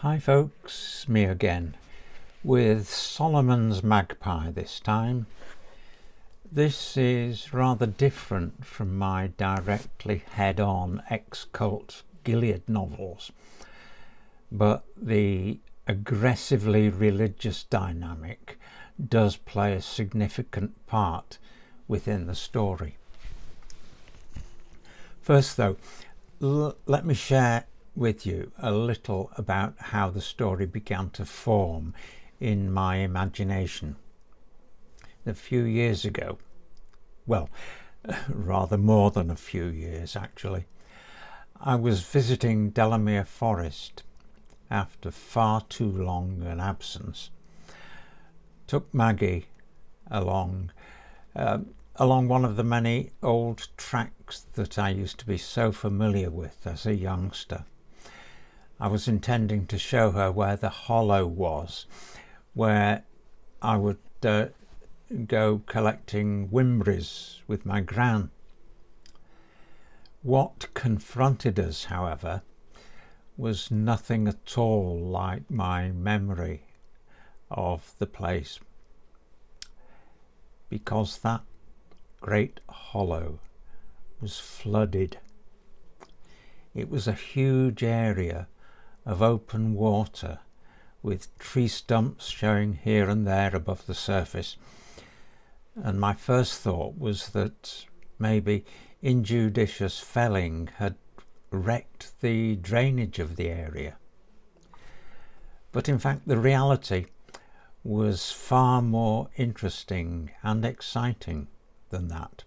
Hi folks, me again, with Solomon's Magpie this time. This is rather different from my directly head-on ex-cult Gilead novels, but the aggressively religious dynamic does play a significant part within the story. First though, let me share with you a little about how the story began to form in my imagination. A few years ago, well, rather more than a few years actually, I was visiting Delamere Forest after far too long an absence. Took Maggie along one of the many old tracks that I used to be so familiar with as a youngster. I was intending to show her where the hollow was, where I would go collecting whimbrays with my gran. What confronted us, however, was nothing at all like my memory of the place, because that great hollow was flooded. It was a huge area of open water with tree stumps showing here and there above the surface, and my first thought was that maybe injudicious felling had wrecked the drainage of the area. But in fact the reality was far more interesting and exciting than that.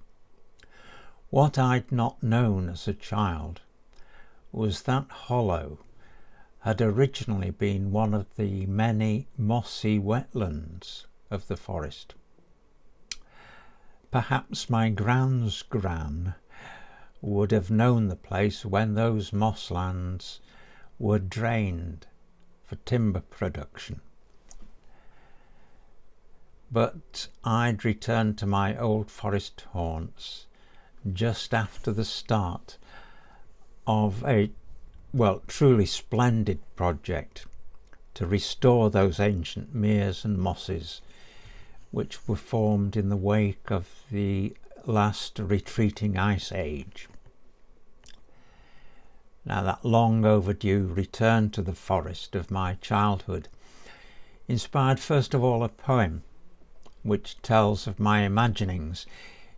What I'd not known as a child was that hollow had originally been one of the many mossy wetlands of the forest. Perhaps my gran's gran would have known the place when those mosslands were drained for timber production. But I'd returned to my old forest haunts just after the start of a truly splendid project to restore those ancient meres and mosses which were formed in the wake of the last retreating ice age. Now that long overdue return to the forest of my childhood inspired first of all a poem which tells of my imaginings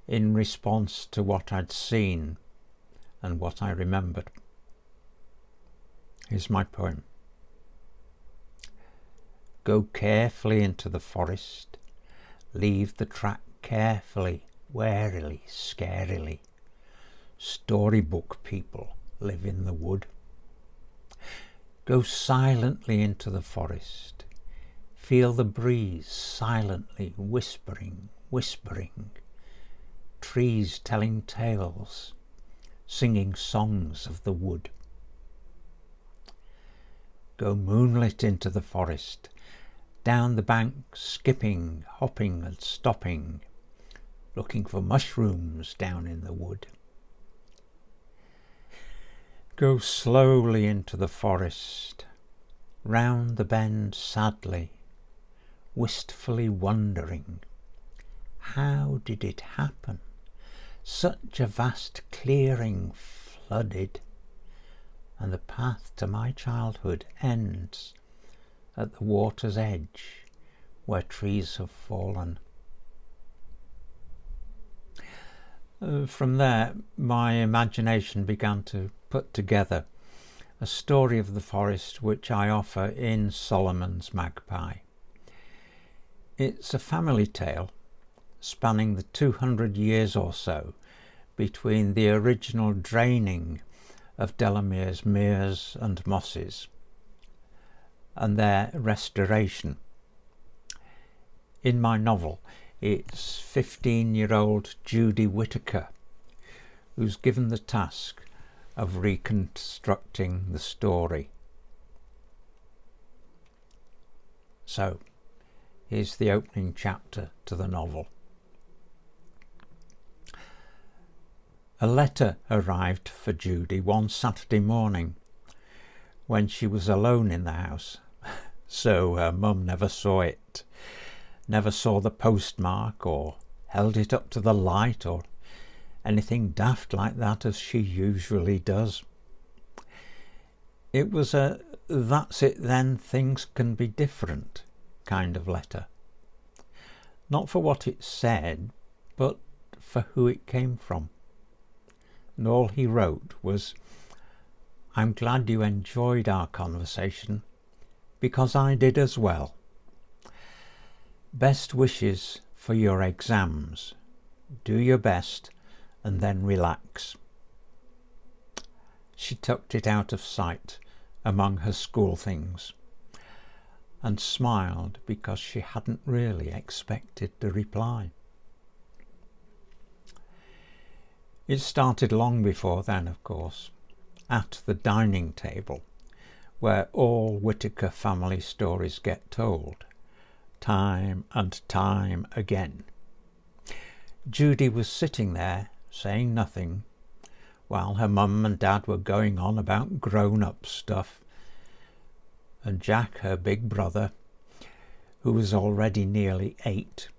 in response to what I'd seen and what I remembered. Here's my poem. Go carefully into the forest, leave the track carefully, warily, scarily. Storybook people live in the wood. Go silently into the forest, feel the breeze silently whispering, whispering. Trees telling tales, singing songs of the wood. Go moonlit into the forest, down the bank skipping, hopping and stopping, looking for mushrooms down in the wood. Go slowly into the forest, round the bend sadly, wistfully wondering, how did it happen? Such a vast clearing flooded, and the path to my childhood ends at the water's edge where trees have fallen. From there, my imagination began to put together a story of the forest which I offer in Solomon's Magpie. It's a family tale spanning the 200 years or so between the original draining of Delamere's meres and mosses and their restoration. In my novel, it's 15-year-old Judy Whittaker who's given the task of reconstructing the story. So, here's the opening chapter to the novel. A letter arrived for Judy one Saturday morning, when she was alone in the house, so her mum never saw it, never saw the postmark or held it up to the light or anything daft like that as she usually does. It was a "that's it then, things can be different" kind of letter. Not for what it said, but for who it came from. And all he wrote was, "I'm glad you enjoyed our conversation, because I did as well. Best wishes for your exams. Do your best and then relax." She tucked it out of sight among her school things and smiled because she hadn't really expected the reply. It started long before then, of course, at the dining table, where all Whittaker family stories get told, time and time again. Judy was sitting there, saying nothing, while her mum and dad were going on about grown-up stuff, and Jack, her big brother, who was already nearly 8,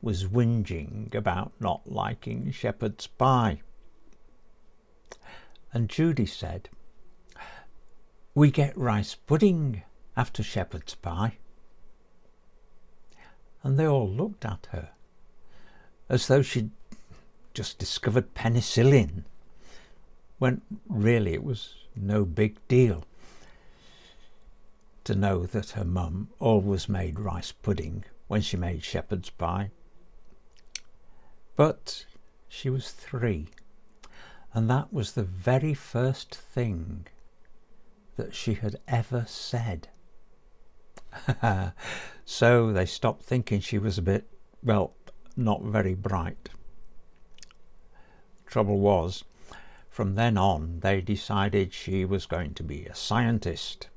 was whinging about not liking shepherd's pie. And Judy said, "We get rice pudding after shepherd's pie." And they all looked at her as though she'd just discovered penicillin, when really it was no big deal to know that her mum always made rice pudding when she made shepherd's pie. But she was 3, and that was the very first thing that she had ever said. So they stopped thinking she was a bit, well, not very bright. Trouble was, from then on they decided she was going to be a scientist.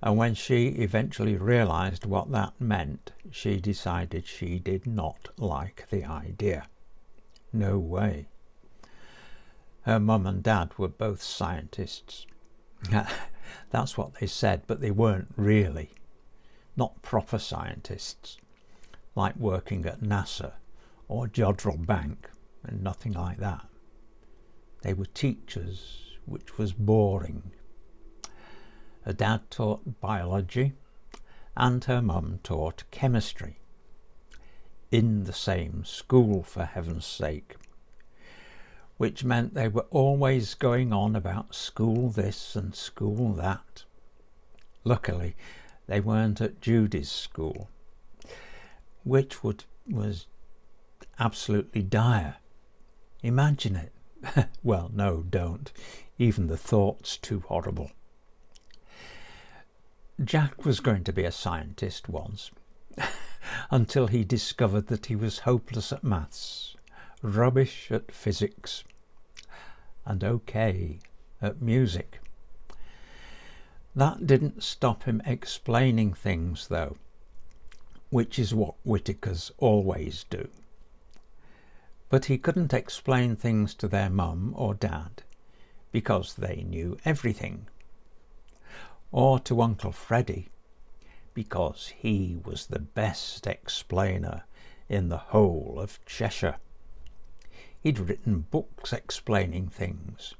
And when she eventually realised what that meant, she decided she did not like the idea. No way. Her mum and dad were both scientists. That's what they said, but they weren't really. Not proper scientists, like working at NASA or Jodrell Bank and nothing like that. They were teachers, which was boring. Her dad taught biology and her mum taught chemistry. In the same school, for heaven's sake. Which meant they were always going on about school this and school that. Luckily, they weren't at Judy's school, which was absolutely dire. Imagine it. Well, no, don't. Even the thought's too horrible. Jack was going to be a scientist once, until he discovered that he was hopeless at maths, rubbish at physics, and okay at music. That didn't stop him explaining things, though, which is what Whittakers always do. But he couldn't explain things to their mum or dad, because they knew everything. Or to Uncle Freddie, because he was the best explainer in the whole of Cheshire. He'd written books explaining things,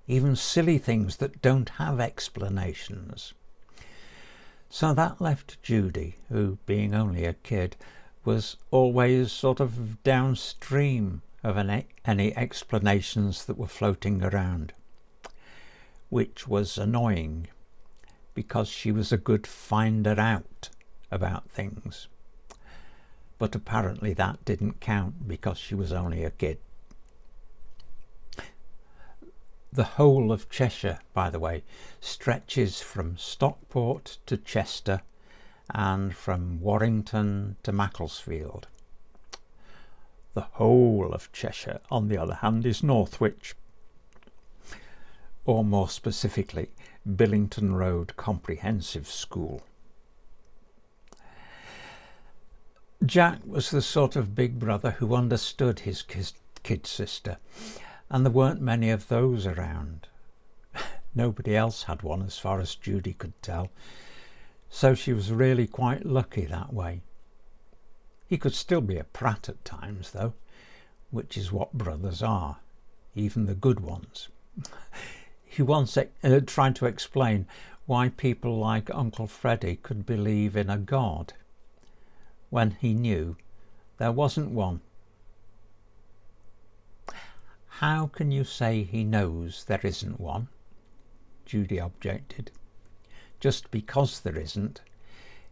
even silly things that don't have explanations. So that left Judy, who, being only a kid, was always sort of downstream of any explanations that were floating around, which was annoying, because she was a good finder out about things. But apparently that didn't count because she was only a kid. The whole of Cheshire, by the way, stretches from Stockport to Chester and from Warrington to Macclesfield. The whole of Cheshire, on the other hand, is Northwich, or more specifically, Billington Road Comprehensive School. Jack was the sort of big brother who understood his kid sister, and there weren't many of those around. Nobody else had one as far as Judy could tell, so she was really quite lucky that way. He could still be a prat at times though, which is what brothers are, even the good ones. He once tried to explain why people like Uncle Freddie could believe in a God when he knew there wasn't one. How can you say he knows there isn't one? Judy objected. Just because there isn't,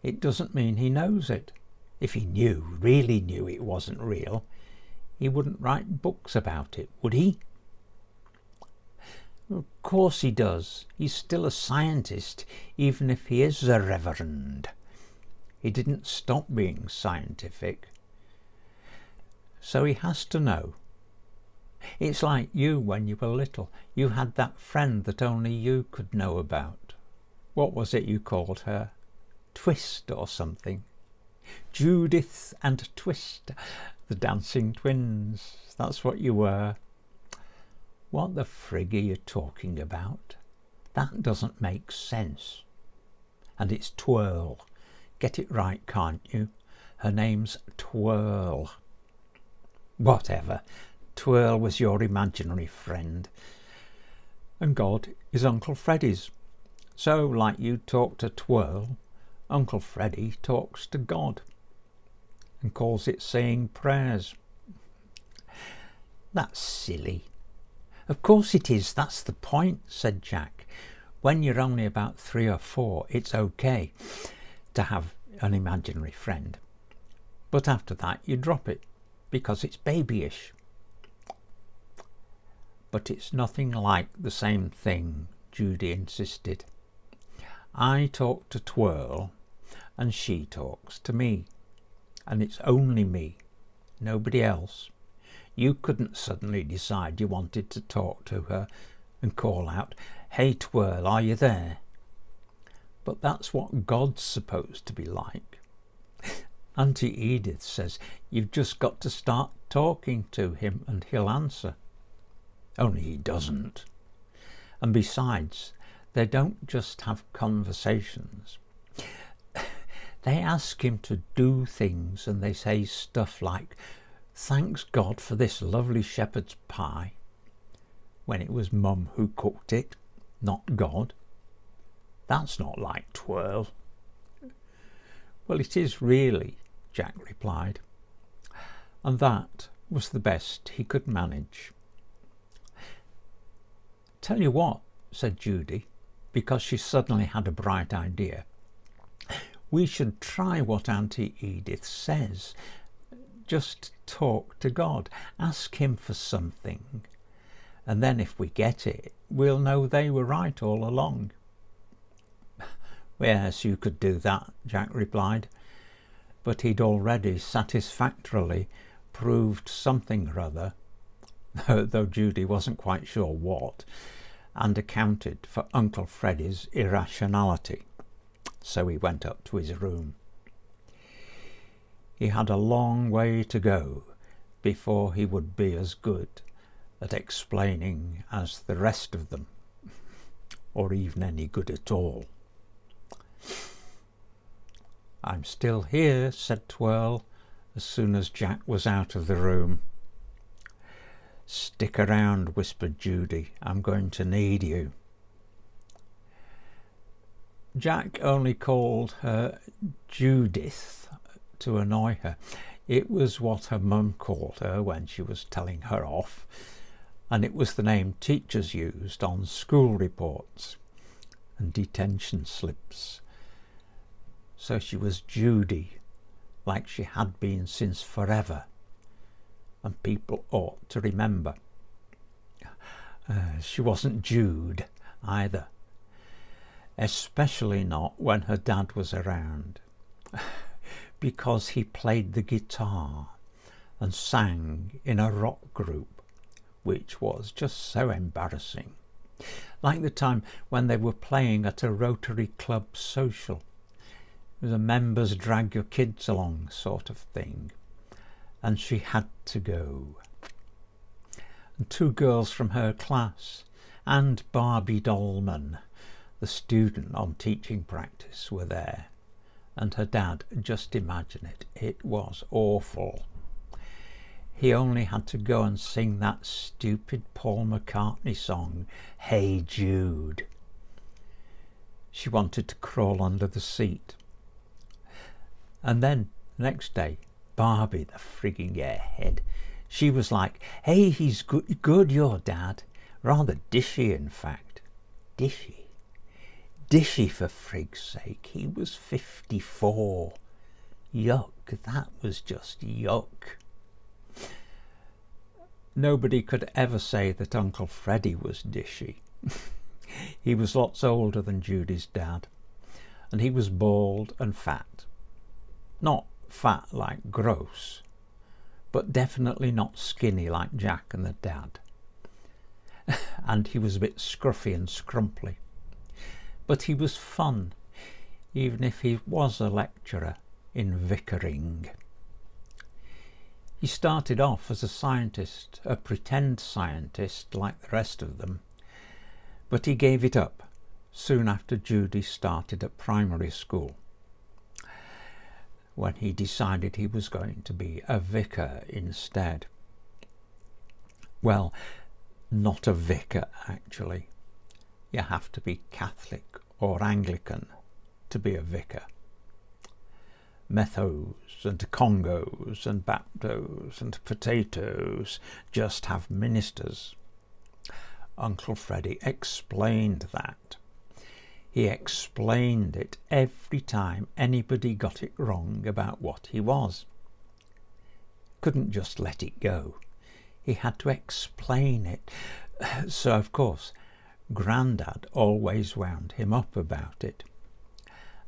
it doesn't mean he knows it. If he really knew it wasn't real, he wouldn't write books about it, would he? Of course he does. He's still a scientist, even if he is a reverend. He didn't stop being scientific. So he has to know. It's like you when you were little. You had that friend that only you could know about. What was it you called her? Twist or something? Judith and Twist, the dancing twins. That's what you were. What the frig are you talking about? That doesn't make sense. And it's Twirl. Get it right, can't you? Her name's Twirl. Whatever. Twirl was your imaginary friend. And God is Uncle Freddie's. So, like you talk to Twirl, Uncle Freddie talks to God and calls it saying prayers. That's silly. Of course it is, that's the point, said Jack. When you're only about 3 or 4, it's okay to have an imaginary friend. But after that, you drop it, because it's babyish. But it's nothing like the same thing, Judy insisted. I talk to Twirl, and she talks to me. And it's only me, nobody else. You couldn't suddenly decide you wanted to talk to her and call out, "Hey Twirl, are you there?" But that's what God's supposed to be like. Auntie Edith says you've just got to start talking to him and he'll answer. Only he doesn't. And besides, they don't just have conversations. They ask him to do things and they say stuff like, "Thanks God for this lovely shepherd's pie," when it was Mum who cooked it, not God. That's not like Twirl. Well, it is really, Jack replied. And that was the best he could manage. Tell you what, said Judy, because she suddenly had a bright idea. We should try what Auntie Edith says. Just talk to God, ask him for something, and then if we get it, we'll know they were right all along. Yes, you could do that, Jack replied, but he'd already satisfactorily proved something or other, though Judy wasn't quite sure what, and accounted for Uncle Freddie's irrationality. So he went up to his room. He had a long way to go before he would be as good at explaining as the rest of them, or even any good at all. I'm still here, said Twirl, as soon as Jack was out of the room. Stick around, whispered Judy. I'm going to need you. Jack only called her Judith to annoy her. It was what her mum called her when she was telling her off, and it was the name teachers used on school reports and detention slips. So she was Judy, like she had been since forever, and people ought to remember. She wasn't Jude either, especially not when her dad was around, because he played the guitar and sang in a rock group, which was just so embarrassing. Like the time when they were playing at a Rotary Club social. It was a members drag your kids along sort of thing, and she had to go. And 2 girls from her class, and Barbie Dolman, the student on teaching practice, were there, and her dad, just imagine it was awful. He only had to go and sing that stupid Paul McCartney song, Hey Jude. She wanted to crawl under the seat. And then, next day, Barbie, the frigging airhead, she was like, hey, he's good, your dad. Rather dishy, in fact. Dishy for frig's sake. He was 54. Yuck, that was just yuck. Nobody could ever say that Uncle Freddie was dishy. He was lots older than Judy's dad, and he was bald and fat. Not fat like gross, but definitely not skinny like Jack and the dad. And he was a bit scruffy and scrumply. But he was fun, even if he was a lecturer in vicaring. He started off as a scientist, a pretend scientist like the rest of them, but he gave it up soon after Judy started at primary school, when he decided he was going to be a vicar instead. Well, not a vicar, actually. You have to be Catholic or Anglican to be a vicar. Methos and Congos and Baptos and potatoes just have ministers. Uncle Freddie explained that. He explained it every time anybody got it wrong about what he was. Couldn't just let it go. He had to explain it. So, of course, Grandad always wound him up about it.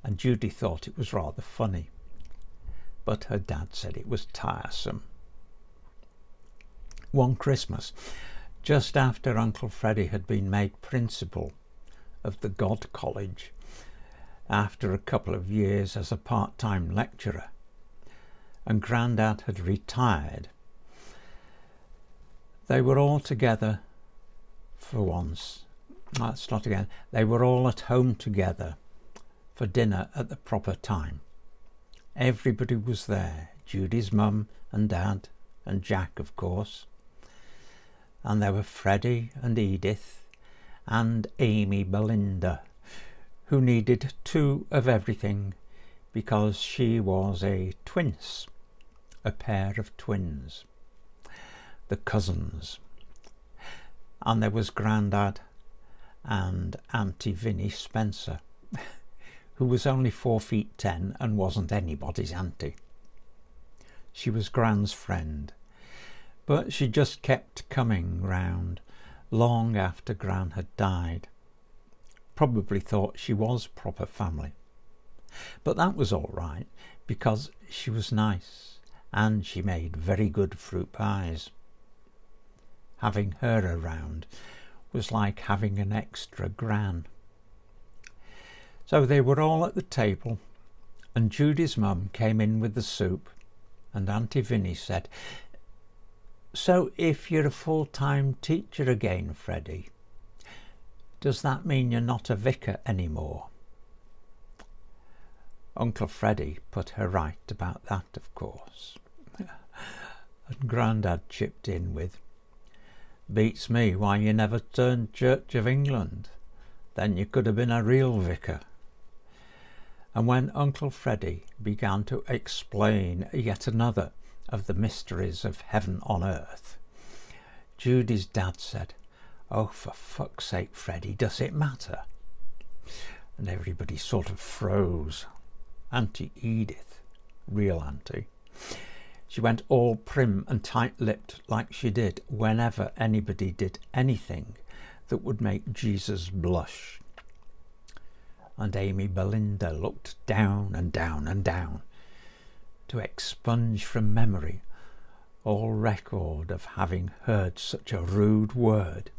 And Judy thought it was rather funny. But her dad said it was tiresome. One Christmas, just after Uncle Freddie had been made principal of the God College, after a couple of years as a part-time lecturer, and Grandad had retired, they were all together for once. That's not again. They were all at home together for dinner at the proper time. Everybody was there, Judy's mum and dad and Jack, of course. And there were Freddie and Edith and Amy Belinda, who needed 2 of everything because she was a twins, a pair of twins, the cousins. And there was Grandad and Auntie Vinnie Spencer, who was only 4'10" and wasn't anybody's auntie. She was Gran's friend, but she just kept coming round long after Gran had died. Probably thought she was proper family. But that was all right, because she was nice and she made very good fruit pies. Having her around was like having an extra Gran. So they were all at the table, and Judy's mum came in with the soup, and Auntie Vinnie said, "So if you're a full-time teacher again, Freddie, does that mean you're not a vicar anymore?" Uncle Freddie put her right about that, of course. And Grandad chipped in with, "Beats me why you never turned Church of England. Then you could have been a real vicar." And when Uncle Freddie began to explain yet another of the mysteries of heaven on earth, Judy's dad said, "Oh, for fuck's sake, Freddie, does it matter?" And everybody sort of froze. Auntie Edith, real auntie, she went all prim and tight-lipped like she did whenever anybody did anything that would make Jesus blush. And Amy Belinda looked down and down and down to expunge from memory all record of having heard such a rude word,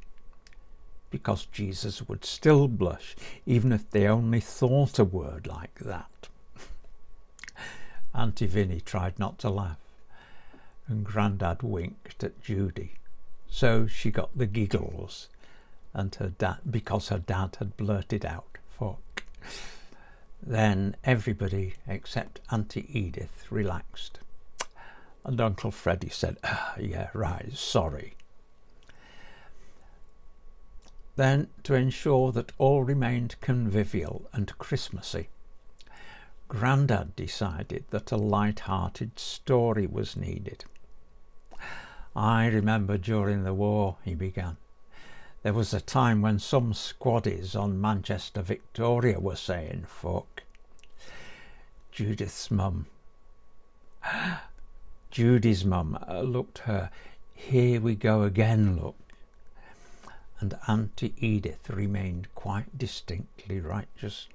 because Jesus would still blush even if they only thought a word like that. Auntie Vinnie tried not to laugh, and Grandad winked at Judy, so she got the giggles, and her dad, because her dad had blurted out, "Fuck." Then everybody except Auntie Edith relaxed, and Uncle Freddie said, "Yeah, right, sorry." Then, to ensure that all remained convivial and Christmassy, Grandad decided that a light-hearted story was needed. "I remember during the war," he began, "there was a time when some squaddies on Manchester Victoria were saying fuck." Judy's mum looked her "here we go again" look, and Auntie Edith remained quite distinctly righteous.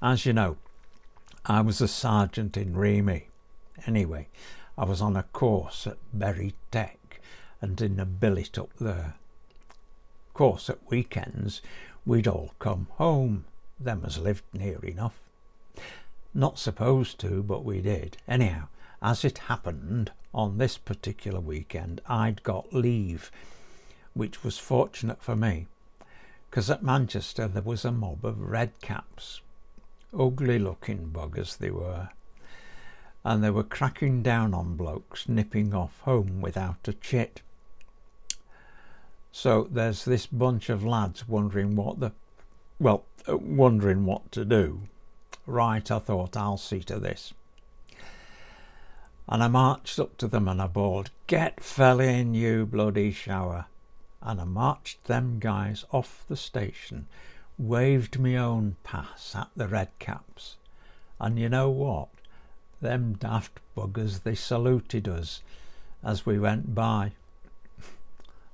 As you know, I was a sergeant in Remy. Anyway, I was on a course at Bury Tech and in a billet up there. Of course, at weekends, we'd all come home, them as lived near enough. Not supposed to, but we did. Anyhow, as it happened, on this particular weekend, I'd got leave, which was fortunate for me, because at Manchester there was a mob of redcaps. Ugly-looking buggers they were, and they were cracking down on blokes nipping off home without a chit. So there's this bunch of lads wondering what to do. Right, I thought, I'll see to this. And I marched up to them and I bawled, "Get fell in, you bloody shower." And I marched them guys off the station, waved me own pass at the redcaps, and you know what? Them daft buggers, they saluted us as we went by.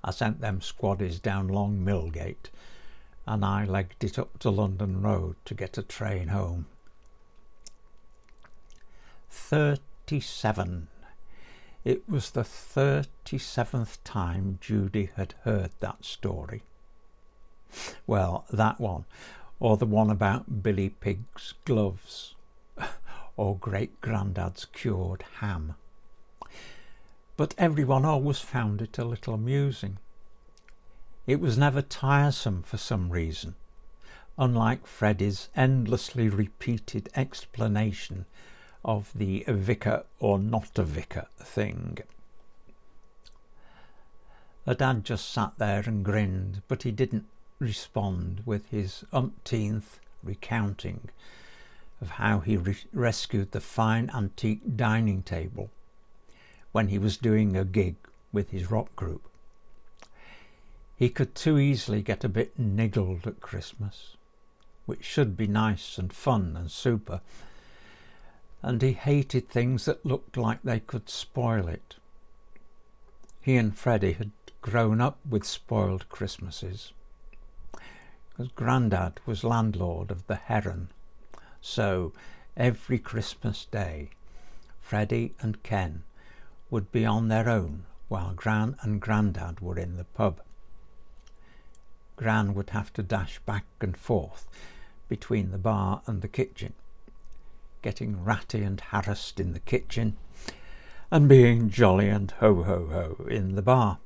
I sent them squaddies down Long Millgate, and I legged it up to London Road to get a train home. 37. It was the 37th time Judy had heard that story. Well, that one, or the one about Billy Pig's gloves, or Great Grandad's cured ham. But everyone always found it a little amusing. It was never tiresome for some reason, unlike Freddie's endlessly repeated explanation of the vicar or not a vicar thing. The dad just sat there and grinned, but he didn't respond with his umpteenth recounting of how he rescued the fine antique dining table when he was doing a gig with his rock group. He could too easily get a bit niggled at Christmas, which should be nice and fun and super, and he hated things that looked like they could spoil it. He and Freddie had grown up with spoiled Christmases, because Grandad was landlord of the Heron, so every Christmas day Freddie and Ken would be on their own while Gran and Grandad were in the pub. Gran would have to dash back and forth between the bar and the kitchen, getting ratty and harassed in the kitchen and being jolly and ho-ho-ho in the bar,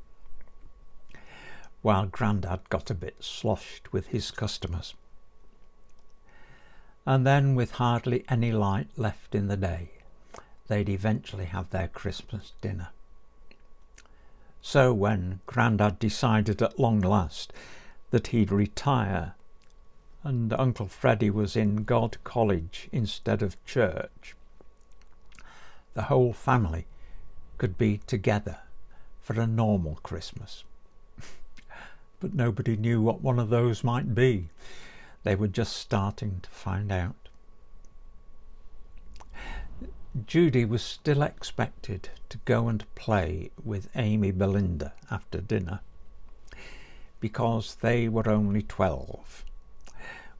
while Grandad got a bit sloshed with his customers. And then, with hardly any light left in the day, they'd eventually have their Christmas dinner. So when Grandad decided at long last that he'd retire, and Uncle Freddie was in God College instead of church, the whole family could be together for a normal Christmas. But nobody knew what one of those might be. They were just starting to find out. Judy was still expected to go and play with Amy Belinda after dinner, because they were only 12,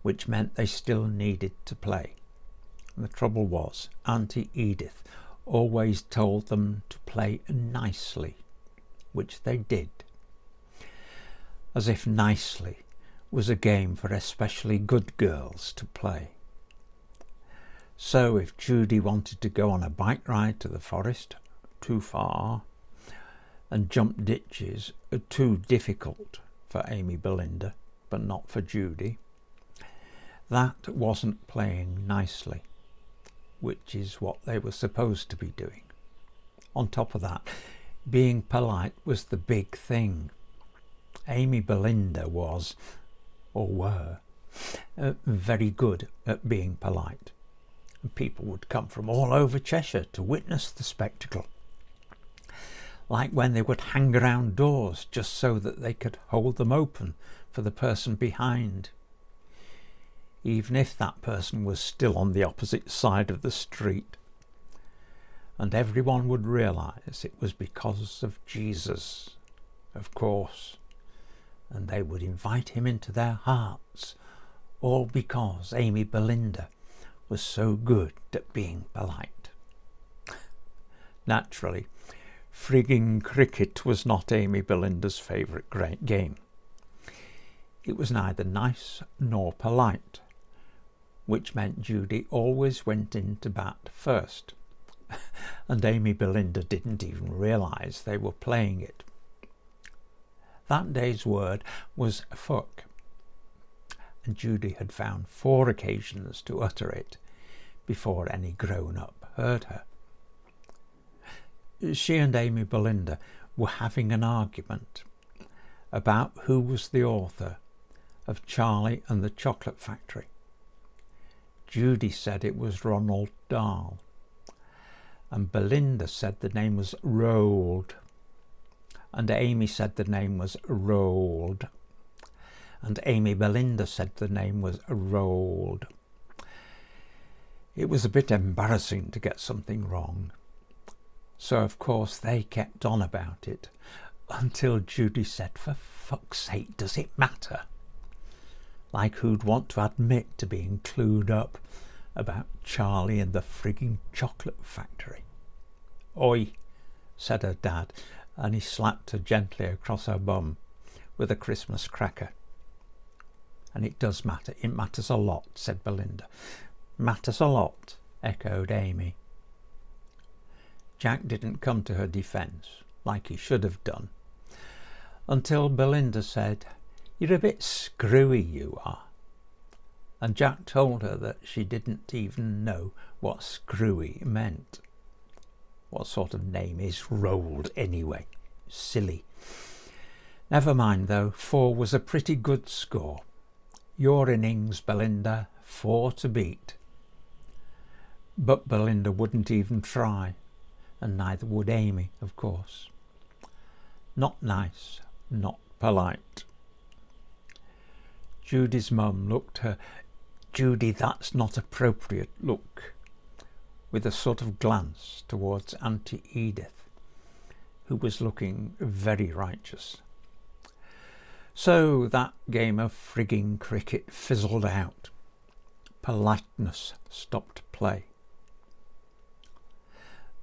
which meant they still needed to play. And the trouble was, Auntie Edith always told them to play nicely, which they did, as if nicely was a game for especially good girls to play. So if Judy wanted to go on a bike ride to the forest, too far, and jump ditches, too difficult for Amy Belinda, but not for Judy. That wasn't playing nicely, which is what they were supposed to be doing. On top of that, being polite was the big thing. Amy Belinda was, or were, very good at being polite. And people would come from all over Cheshire to witness the spectacle. Like when they would hang around doors just so that they could hold them open for the person behind, even if that person was still on the opposite side of the street. And everyone would realise it was because of Jesus, of course, and they would invite him into their hearts, all because Amy Belinda was so good at being polite. Naturally, frigging cricket was not Amy Belinda's favourite great game. It was neither nice nor polite, which meant Judy always went into bat first, and Amy Belinda didn't even realise they were playing it. That day's word was fuck, and Judy had found 4 occasions to utter it before any grown-up heard her. She and Amy Belinda were having an argument about who was the author of Charlie and the Chocolate Factory. Judy said it was Ronald Dahl, and Belinda said the name was Roald, and Amy said the name was Roald, and Amy Belinda said the name was Roald. It was a bit embarrassing to get something wrong, so of course they kept on about it until Judy said, "For fuck's sake, does it matter?" Like who'd want to admit to being clued up about Charlie and the frigging Chocolate Factory. "Oi," said her dad, and he slapped her gently across her bum with a Christmas cracker. "And it does matter, it matters a lot," said Belinda. "Matters a lot," echoed Amy. Jack didn't come to her defence, like he should have done, until Belinda said, "You're a bit screwy, you are." And Jack told her that she didn't even know what screwy meant. What sort of name is Rolled anyway? Silly. Never mind though, 4 was a pretty good score. Your innings, Belinda, 4 to beat. But Belinda wouldn't even try, and neither would Amy, of course. Not nice, not polite. Judy's mum looked her, "Judy, that's not appropriate," look, with a sort of glance towards Auntie Edith, who was looking very righteous. So that game of frigging cricket fizzled out. Politeness stopped play.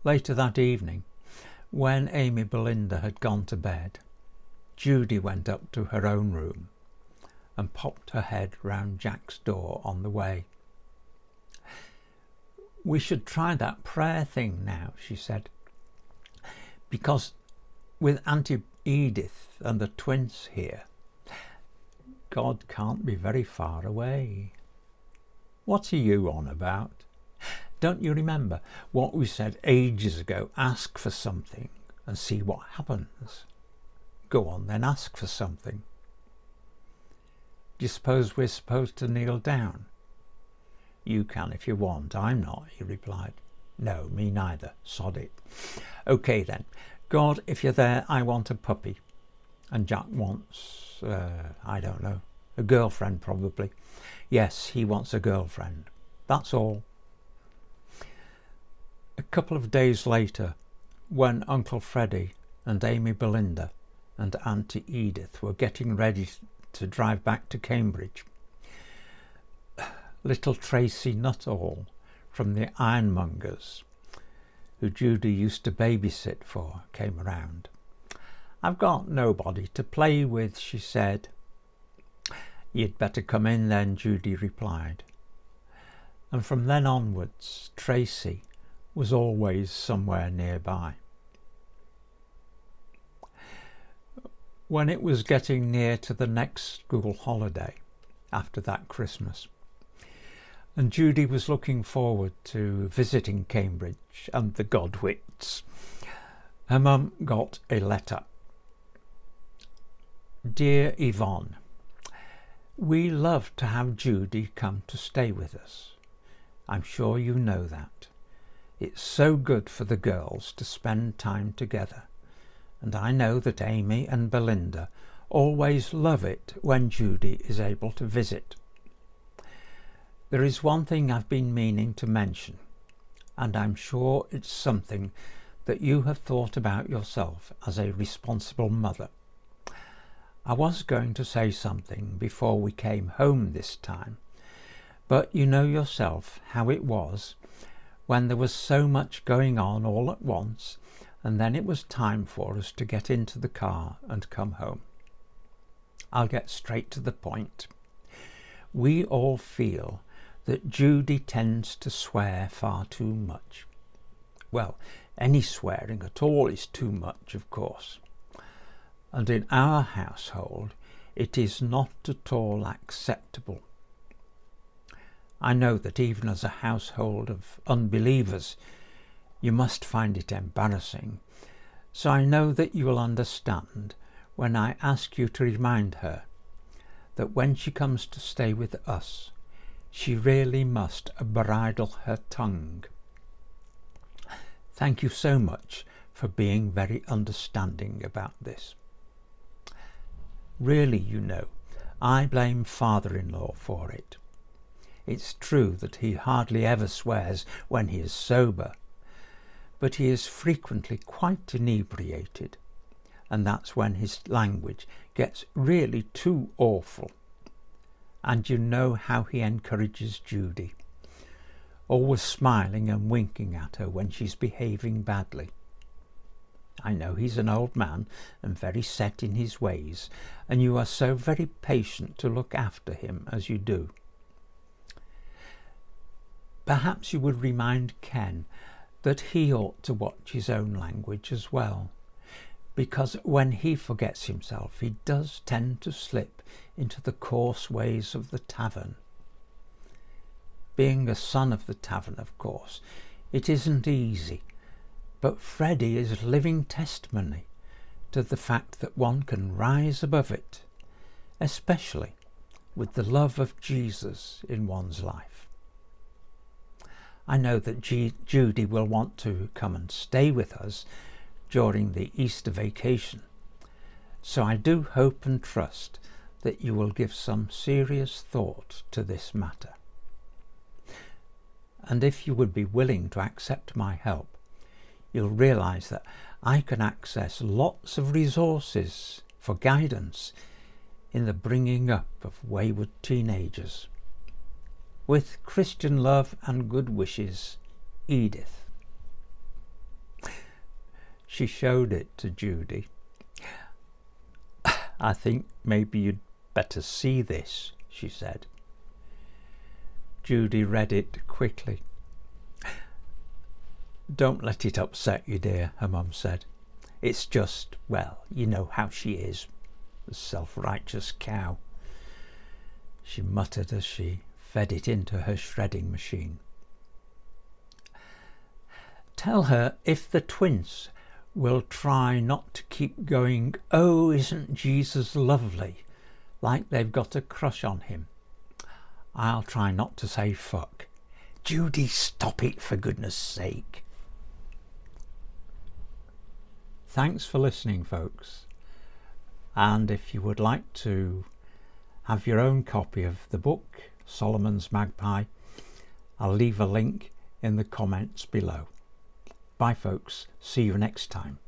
Later that evening, when Amy Belinda had gone to bed, Judy went up to her own room and popped her head round Jack's door on the way. "We should try that prayer thing now," she said, "because with Auntie Edith and the twins here, God can't be very far away." "What are you on about? Don't you remember what we said ages ago? Ask for something and see what happens." "Go on then, ask for something." "Do you suppose we're supposed to kneel down?" "You can if you want, I'm not," he replied. "No, me neither, sod it." "OK then, God, if you're there, I want a puppy." And Jack wants, I don't know, a girlfriend probably. Yes, he wants a girlfriend. That's all. A couple of days later, when Uncle Freddie and Amy Belinda and Auntie Edith were getting ready to drive back to Cambridge, little Tracy Nuttall from the ironmongers, who Judy used to babysit for, came around. "I've got nobody to play with," she said. "You'd better come in then," Judy replied. And from then onwards, Tracy was always somewhere nearby. when it was getting near to the next school holiday after that Christmas, and Judy was looking forward to visiting Cambridge and the Godwits, her mum got a letter. Dear Yvonne, we love to have Judy come to stay with us. I'm sure you know that. It's so good for the girls to spend time together, and I know that Amy and Belinda always love it when Judy is able to visit. There is one thing I've been meaning to mention, and I'm sure it's something that you have thought about yourself as a responsible mother. I was going to say something before we came home this time, but you know yourself how it was when there was so much going on all at once, and then it was time for us to get into the car and come home. I'll get straight to the point. We all feel that Judy tends to swear far too much. Well, any swearing at all is too much, of course. And in our household, it is not at all acceptable. I know that even as a household of unbelievers, you must find it embarrassing, so I know that you will understand when I ask you to remind her that when she comes to stay with us, she really must bridle her tongue. Thank you so much for being very understanding about this. Really, you know, I blame father-in-law for it. It's true that he hardly ever swears when he is sober, but he is frequently quite inebriated, and that's when his language gets really too awful. And you know how he encourages Judy, always smiling and winking at her when she's behaving badly. I know he's an old man and very set in his ways, and you are so very patient to look after him as you do. Perhaps you would remind Ken that he ought to watch his own language as well, because when he forgets himself, he does tend to slip into the coarse ways of the tavern. Being a son of the tavern, of course, it isn't easy, but Freddie is living testimony to the fact that one can rise above it, especially with the love of Jesus in one's life. I know that Judy will want to come and stay with us during the Easter vacation, so I do hope and trust that you will give some serious thought to this matter. And if you would be willing to accept my help, you'll realise that I can access lots of resources for guidance in the bringing up of wayward teenagers. With Christian love and good wishes, Edith. She showed it to Judy. I think maybe you'd better see this, she said. Judy read it quickly. Don't let it upset you, dear, her mum said. It's just, well, you know how she is, the self-righteous cow. She muttered as she fed it into her shredding machine. Tell her if the twins will try not to keep going, "Oh, isn't Jesus lovely?" like they've got a crush on him. I'll try not to say fuck. Judy, stop it for goodness sake. Thanks for listening, folks. And if you would like to have your own copy of the book, Solomon's Magpie, I'll leave a link in the comments below. Bye, folks. See you next time.